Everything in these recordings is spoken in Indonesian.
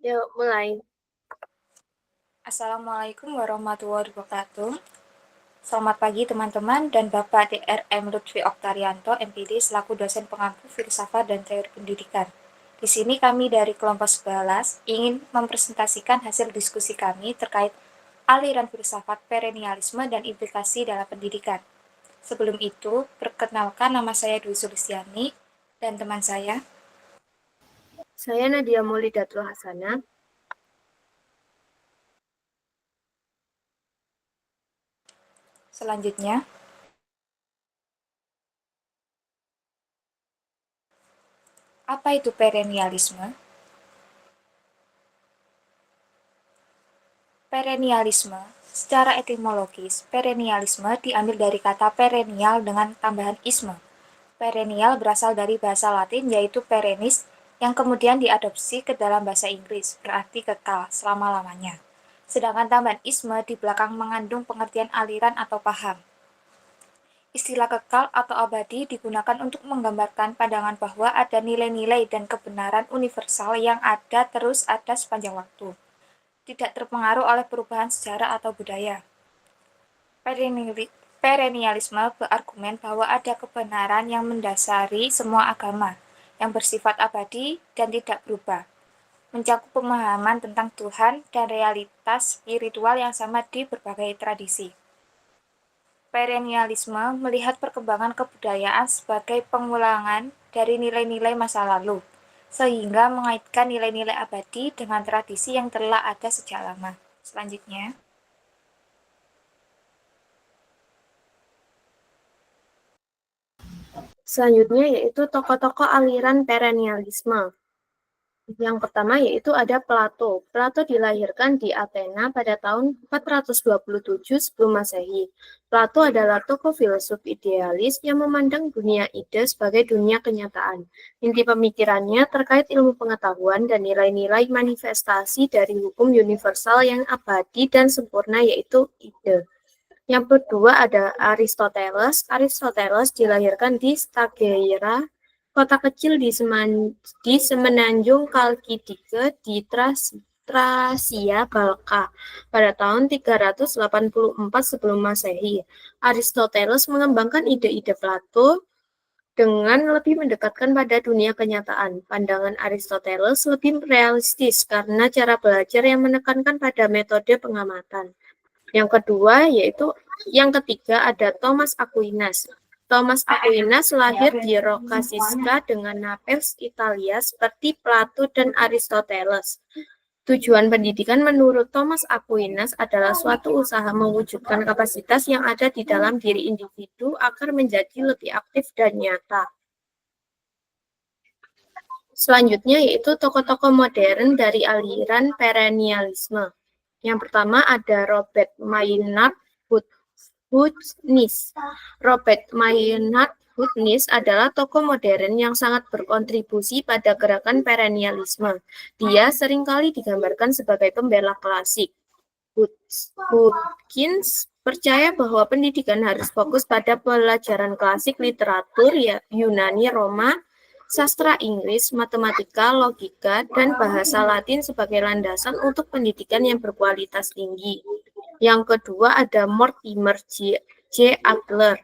Yuk, mulai. Assalamualaikum warahmatullahi wabarakatuh. Selamat pagi teman-teman dan Bapak Dr.M. Lutfi Oktarianto, MPD, selaku dosen pengampu filsafat dan teori pendidikan. Di sini kami dari kelompok 11 ingin mempresentasikan hasil diskusi kami terkait aliran filsafat perennialisme dan implikasi dalam pendidikan. Sebelum itu, perkenalkan nama saya Dwi Sulistiani dan teman saya. Saya Nadia Maulidatul Hasana. Selanjutnya, apa itu perennialisme? Perennialisme. Secara etimologis, perennialisme diambil dari kata perennial dengan tambahan isme. Perennial berasal dari bahasa Latin yaitu perennis yang kemudian diadopsi ke dalam bahasa Inggris, berarti kekal selama-lamanya. Sedangkan tambahan isme di belakang mengandung pengertian aliran atau paham. Istilah kekal atau abadi digunakan untuk menggambarkan pandangan bahwa ada nilai-nilai dan kebenaran universal yang ada terus ada sepanjang waktu, tidak terpengaruh oleh perubahan sejarah atau budaya. Perennialisme berargumen bahwa ada kebenaran yang mendasari semua agama, yang bersifat abadi dan tidak berubah, mencakup pemahaman tentang Tuhan dan realitas spiritual yang sama di berbagai tradisi. Perennialisme melihat perkembangan kebudayaan sebagai pengulangan dari nilai-nilai masa lalu, sehingga mengaitkan nilai-nilai abadi dengan tradisi yang telah ada sejak lama. Selanjutnya, Selanjutnya yaitu tokoh-tokoh aliran perennialisme. Yang pertama yaitu ada Plato. Plato dilahirkan di Athena pada tahun 427 sebelum Masehi. Plato adalah tokoh filsuf idealis yang memandang dunia ide sebagai dunia kenyataan. Inti pemikirannya terkait ilmu pengetahuan dan nilai-nilai manifestasi dari hukum universal yang abadi dan sempurna yaitu ide. Yang kedua ada Aristoteles. Aristoteles dilahirkan di Stagira, kota kecil di semenanjung Kalkidike di Trasia Balka pada tahun 384 sebelum Masehi. Aristoteles mengembangkan ide-ide Plato dengan lebih mendekatkan pada dunia kenyataan. Pandangan Aristoteles lebih realistis karena cara belajar yang menekankan pada metode pengamatan. Yang ketiga ada Thomas Aquinas. Thomas Aquinas lahir di Rocca Siska dengan Naples, Italia, seperti Plato dan Aristoteles. Tujuan pendidikan menurut Thomas Aquinas adalah suatu usaha mewujudkan kapasitas yang ada di dalam diri individu agar menjadi lebih aktif dan nyata. Selanjutnya yaitu tokoh-tokoh modern dari aliran perennialisme. Yang pertama ada Robert Maynard Hutchins. Robert Maynard Hutchins adalah tokoh modern yang sangat berkontribusi pada gerakan perennialisme. Dia seringkali digambarkan sebagai pembela klasik. Hutchins percaya bahwa pendidikan harus fokus pada pelajaran klasik literatur ya Yunani, Roma, sastra Inggris, matematika, logika, dan bahasa Latin sebagai landasan untuk pendidikan yang berkualitas tinggi. Yang kedua ada Mortimer J. Adler,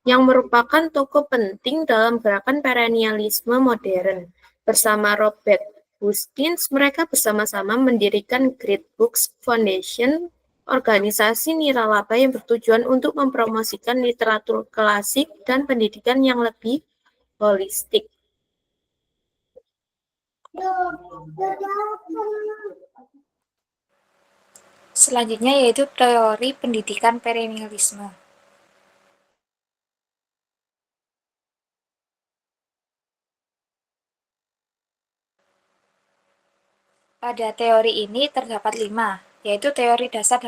yang merupakan tokoh penting dalam gerakan perennialisme modern. Bersama Robert Hutchins, mereka bersama-sama mendirikan Great Books Foundation, organisasi nirlaba yang bertujuan untuk mempromosikan literatur klasik dan pendidikan yang lebih holistik. selanjutnya yaitu teori pendidikan perennialisme. Pada teori ini terdapat 5, yaitu teori dasar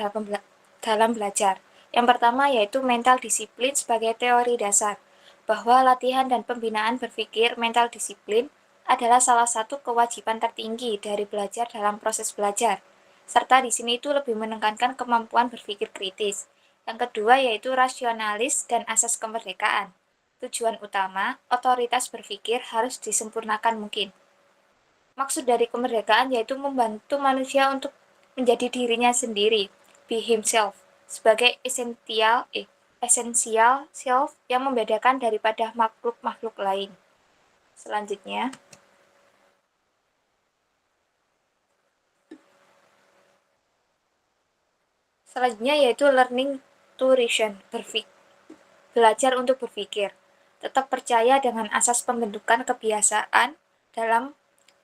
dalam belajar. Yang pertama yaitu mental disiplin sebagai teori dasar, bahwa latihan dan pembinaan berpikir mental disiplin adalah salah satu kewajiban tertinggi dari belajar dalam proses belajar, serta di sini itu lebih menekankan kemampuan berpikir kritis. Yang kedua yaitu rasionalis dan asas kemerdekaan. Tujuan utama, otoritas berpikir harus disempurnakan mungkin. Maksud dari kemerdekaan yaitu membantu manusia untuk menjadi dirinya sendiri, be himself, sebagai esensial self yang membedakan daripada makhluk-makhluk lain. Selanjutnya yaitu learning to reason, belajar untuk berpikir. Tetap percaya dengan asas pembentukan kebiasaan dalam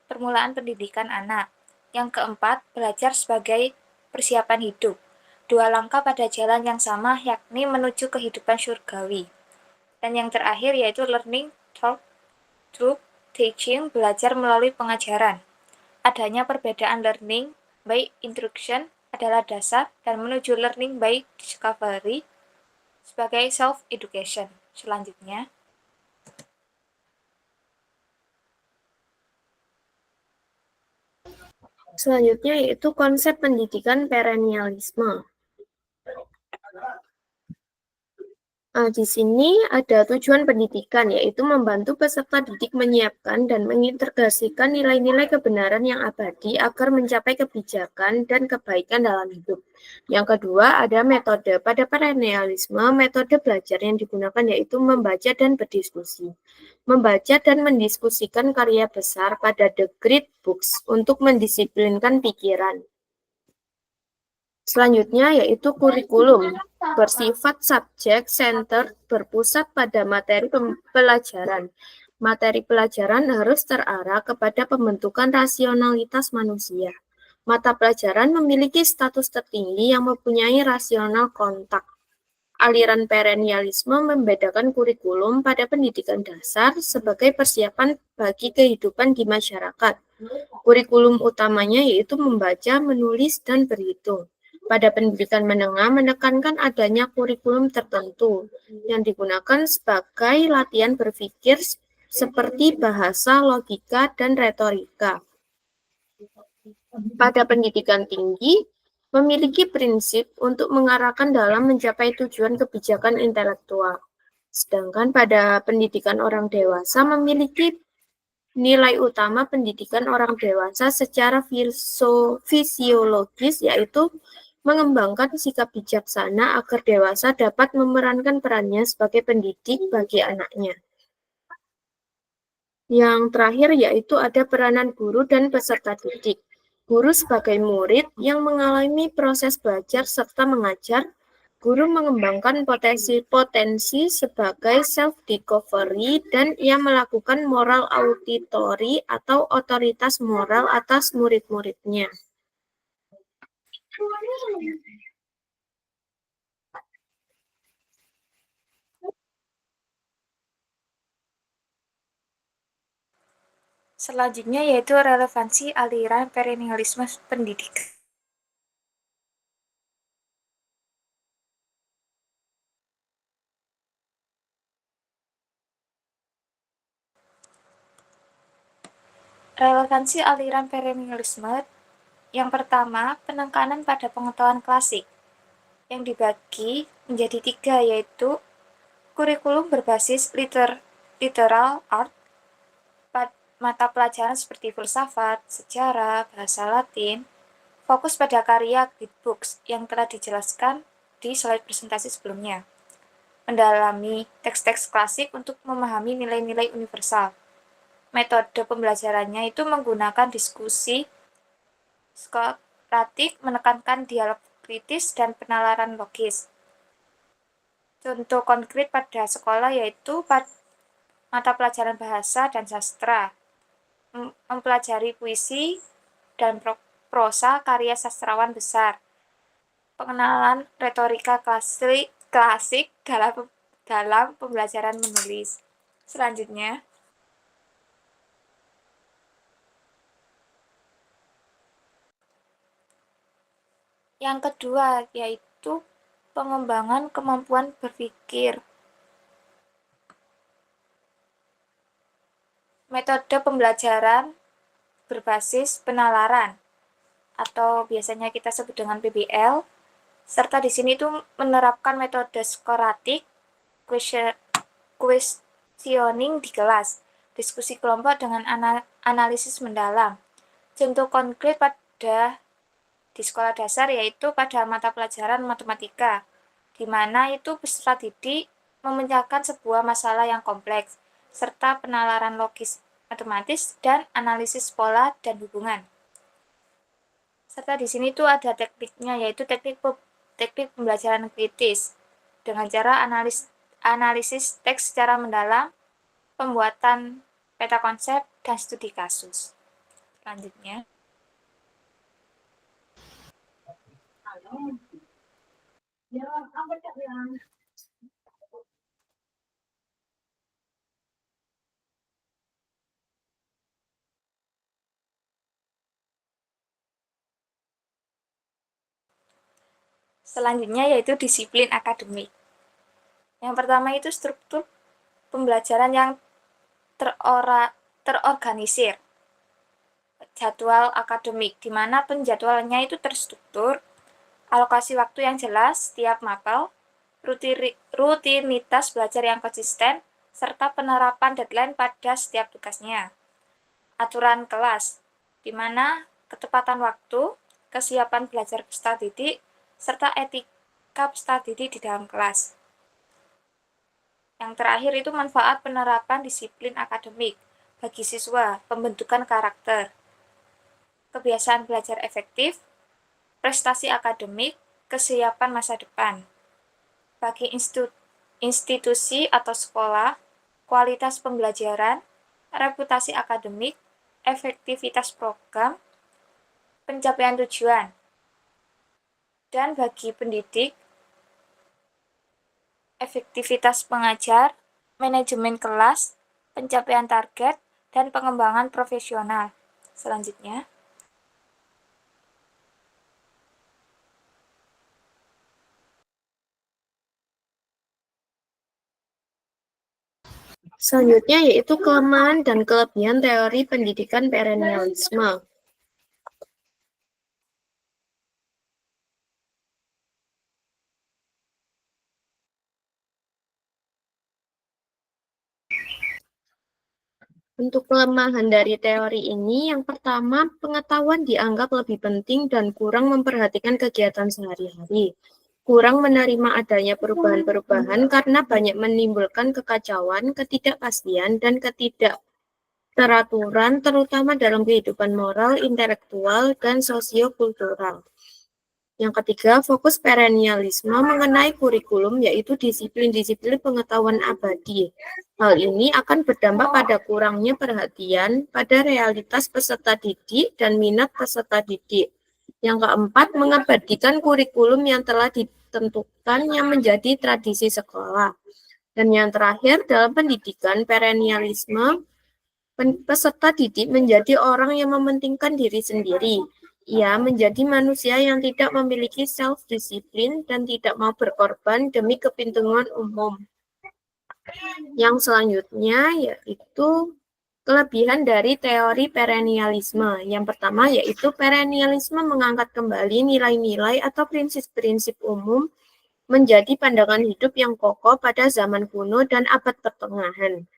permulaan pendidikan anak. Yang keempat, belajar sebagai persiapan hidup. 2 langkah pada jalan yang sama, yakni menuju kehidupan surgawi. Dan yang terakhir yaitu learning through teaching, belajar melalui pengajaran. Adanya perbedaan learning by instruction adalah dasar dan menuju learning by discovery sebagai self-education. Selanjutnya, Selanjutnya yaitu konsep pendidikan perennialisme. Di sini ada tujuan pendidikan, yaitu membantu peserta didik menyiapkan dan mengintegrasikan nilai-nilai kebenaran yang abadi agar mencapai kebijakan dan kebaikan dalam hidup. Yang kedua, ada metode. Pada perennialisme, metode belajar yang digunakan yaitu membaca dan berdiskusi. Membaca dan mendiskusikan karya besar pada The Great Books untuk mendisiplinkan pikiran. Selanjutnya yaitu kurikulum, bersifat subjek center, berpusat pada materi pelajaran. Materi pelajaran harus terarah kepada pembentukan rasionalitas manusia. Mata pelajaran memiliki status tertinggi yang mempunyai rasional kontak. Aliran perennialisme membedakan kurikulum pada pendidikan dasar sebagai persiapan bagi kehidupan di masyarakat. Kurikulum utamanya yaitu membaca, menulis, dan berhitung. Pada pendidikan menengah menekankan adanya kurikulum tertentu yang digunakan sebagai latihan berpikir seperti bahasa, logika, dan retorika. Pada pendidikan tinggi memiliki prinsip untuk mengarahkan dalam mencapai tujuan kebijakan intelektual. Sedangkan pada pendidikan orang dewasa memiliki nilai utama pendidikan orang dewasa secara fisiologis, yaitu mengembangkan sikap bijaksana agar dewasa dapat memerankan perannya sebagai pendidik bagi anaknya. Yang terakhir yaitu ada peranan guru dan peserta didik. Guru sebagai murid yang mengalami proses belajar serta mengajar, guru mengembangkan potensi sebagai self-discovery dan ia melakukan moral auditory atau otoritas moral atas murid-muridnya. selanjutnya yaitu relevansi aliran perennialisme pendidikan. Relevansi aliran perennialisme yang pertama, penekanan pada pengetahuan klasik yang dibagi menjadi 3, yaitu kurikulum berbasis literal art, mata pelajaran seperti filsafat, sejarah, bahasa Latin, fokus pada karya Great Books yang telah dijelaskan di slide presentasi sebelumnya. Mendalami teks-teks klasik untuk memahami nilai-nilai universal. Metode pembelajarannya itu menggunakan diskusi skolatik, menekankan dialog kritis dan penalaran logis. Contoh konkret pada sekolah yaitu mata pelajaran bahasa dan sastra, mempelajari puisi dan prosa karya sastrawan besar, pengenalan retorika klasik dalam pembelajaran menulis. Selanjutnya, yang kedua yaitu pengembangan kemampuan berpikir. Metode pembelajaran berbasis penalaran atau biasanya kita sebut dengan PBL, serta di sini itu menerapkan metode skolatik, questioning di kelas, diskusi kelompok dengan analisis mendalam, Contoh konkret di sekolah dasar yaitu pada mata pelajaran matematika, di mana itu peserta didik memecahkan sebuah masalah yang kompleks, serta penalaran logis matematis dan analisis pola dan hubungan. Serta di sini tuh ada tekniknya, yaitu teknik pembelajaran kritis dengan cara analisis teks secara mendalam, pembuatan peta konsep, dan studi kasus. Selanjutnya, yaitu disiplin akademik. Yang pertama itu struktur pembelajaran yang terorganisir. Jadwal akademik, di mana penjadwalannya itu terstruktur, alokasi waktu yang jelas setiap mapel, rutinitas belajar yang konsisten, serta penerapan deadline pada setiap tugasnya. Aturan kelas, di mana ketepatan waktu, kesiapan belajar peserta didik, serta etika peserta didik di dalam kelas. Yang terakhir itu manfaat penerapan disiplin akademik bagi siswa, pembentukan karakter, kebiasaan belajar efektif, prestasi akademik, kesiapan masa depan. Bagi institusi atau sekolah, kualitas pembelajaran, reputasi akademik, efektivitas program, pencapaian tujuan. Dan bagi pendidik, efektivitas pengajar, manajemen kelas, pencapaian target, dan pengembangan profesional. Selanjutnya, Selanjutnya yaitu kelemahan dan kelebihan teori pendidikan perennialisme. Untuk kelemahan dari teori ini, yang pertama, pengetahuan dianggap lebih penting dan kurang memperhatikan kegiatan sehari-hari. Kurang menerima adanya perubahan-perubahan karena banyak menimbulkan kekacauan, ketidakpastian, dan ketidakteraturan, terutama dalam kehidupan moral, intelektual, dan sosiokultural. Yang ketiga, fokus perennialisme mengenai kurikulum, yaitu disiplin-disiplin pengetahuan abadi. Hal ini akan berdampak pada kurangnya perhatian pada realitas peserta didik dan minat peserta didik. Yang keempat, mengabadikan kurikulum yang telah ditentukan yang menjadi tradisi sekolah. Dan yang terakhir, dalam pendidikan perennialisme, peserta didik menjadi orang yang mementingkan diri sendiri. Ia menjadi manusia yang tidak memiliki self-disiplin dan tidak mau berkorban demi kepentingan umum. Yang selanjutnya yaitu kelebihan dari teori perennialisme. Yang pertama yaitu perennialisme mengangkat kembali nilai-nilai atau prinsip-prinsip umum menjadi pandangan hidup yang kokoh pada zaman kuno dan abad pertengahan.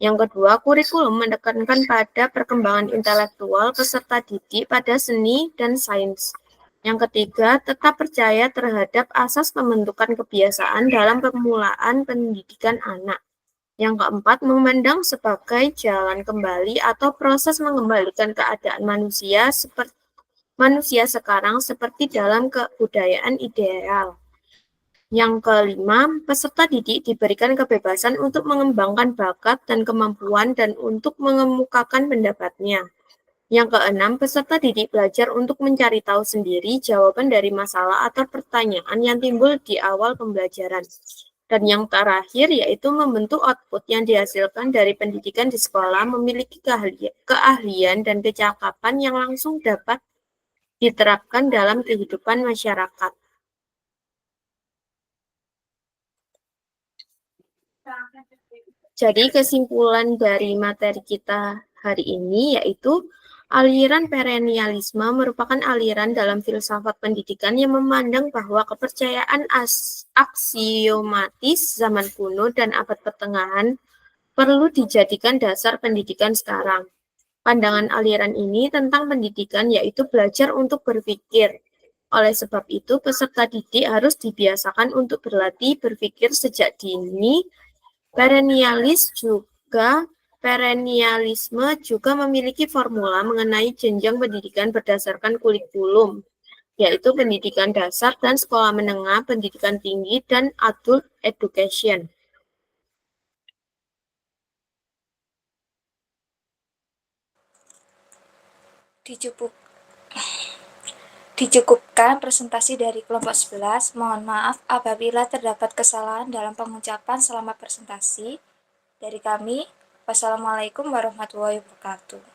Yang kedua, kurikulum menekankan pada perkembangan intelektual peserta didik pada seni dan sains. Yang ketiga, tetap percaya terhadap asas pembentukan kebiasaan dalam permulaan pendidikan anak. Yang keempat, memandang sebagai jalan kembali atau proses mengembalikan keadaan manusia sekarang seperti dalam kebudayaan ideal. Yang kelima, peserta didik diberikan kebebasan untuk mengembangkan bakat dan kemampuan dan untuk mengemukakan pendapatnya. Yang keenam, peserta didik belajar untuk mencari tahu sendiri jawaban dari masalah atau pertanyaan yang timbul di awal pembelajaran. Dan yang terakhir yaitu membentuk output yang dihasilkan dari pendidikan di sekolah memiliki keahlian dan kecakapan yang langsung dapat diterapkan dalam kehidupan masyarakat. Jadi kesimpulan dari materi kita hari ini yaitu aliran perennialisme merupakan aliran dalam filsafat pendidikan yang memandang bahwa kepercayaan aksiomatis zaman kuno dan abad pertengahan perlu dijadikan dasar pendidikan sekarang. Pandangan aliran ini tentang pendidikan yaitu belajar untuk berpikir. Oleh sebab itu, peserta didik harus dibiasakan untuk berlatih berpikir sejak dini. Perennialisme juga memiliki formula mengenai jenjang pendidikan berdasarkan kurikulum, yaitu pendidikan dasar dan sekolah menengah, pendidikan tinggi, dan adult education. Dicukupkan presentasi dari kelompok 11. Mohon maaf apabila terdapat kesalahan dalam pengucapan selama presentasi. Dari kami, wassalamualaikum warahmatullahi wabarakatuh.